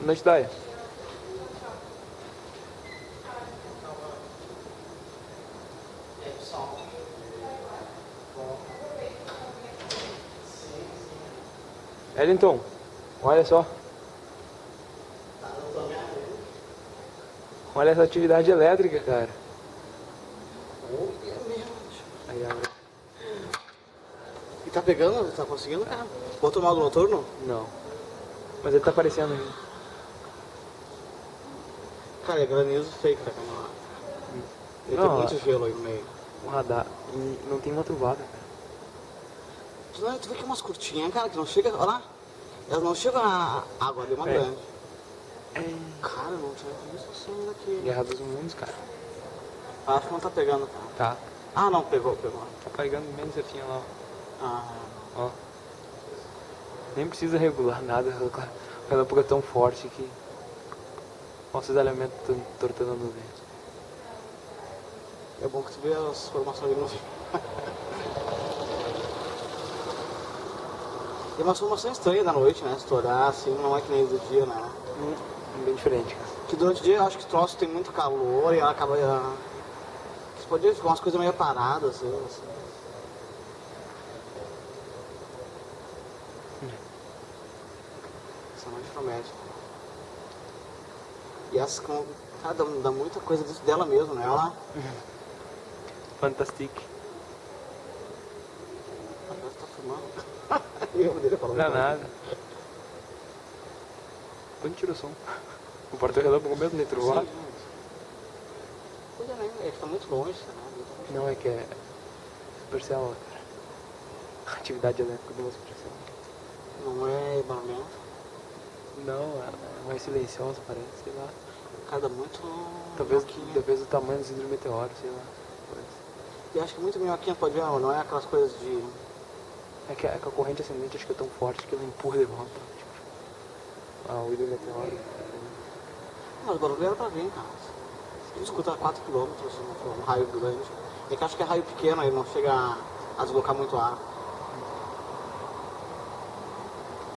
noite, Daya. Wellington, olha só. Olha essa atividade elétrica, cara. Aí abre. E tá pegando? Tá conseguindo, cara? Botou o modo noturno? Não. Mas ele tá aparecendo ainda. Cara, é granizo fake, tá, cara? Ele tem Não, muito gelo aí no meio. um radar. E não tem uma trovada, cara. Tu vê que umas curtinhas, cara, que não chega, olha lá. Elas não chegam a água ali, uma É. grande. Cara, não tinha visto assim daqui. Guerra dos Mundos, cara. Acho que não tá pegando, cara. Tá. Ah, não, pegou. Tá pegando bem certinho lá, Ah, ó. Nem precisa regular nada. O relâmpago é tão forte que... Nossos elementos estão tortando a nuvem. é bom que tu vê as formações ali no fim. E umas formações estranhas da noite, né? Estourar assim, não é que nem do dia, né? Bem diferente, cara. Que durante o dia eu acho que o troço tem muito calor e ela acaba. Que pode ficar umas coisas meio paradas, assim. Essa noite promete. E essa com. Cara, dá muita coisa disso dela mesmo, né? Ela. Fantastic. Ela tá filmando. Eu dele falando. Não é nada. Quando tira o som? O porta-relâmpago mesmo nem trovado? Coisa nem, ele tá muito longe, né? Não, é que é supercélula, cara. Atividade elétrica de uma supercélula. Não é barulhento. Não, é mais silenciosa, parece, sei lá. Cada muito. Talvez o tamanho dos hidrometeoros, sei lá. E acho que muito minhoquinha pode ver, não é aquelas coisas de. É que a corrente ascendente acho que é tão forte que ela empurra de volta. Tipo, o hidrometeoro. Mas o barulho era pra vir, cara. Tu escuta a 4 km, um raio grande. É que acho que é raio pequeno, aí não chega a deslocar muito ar.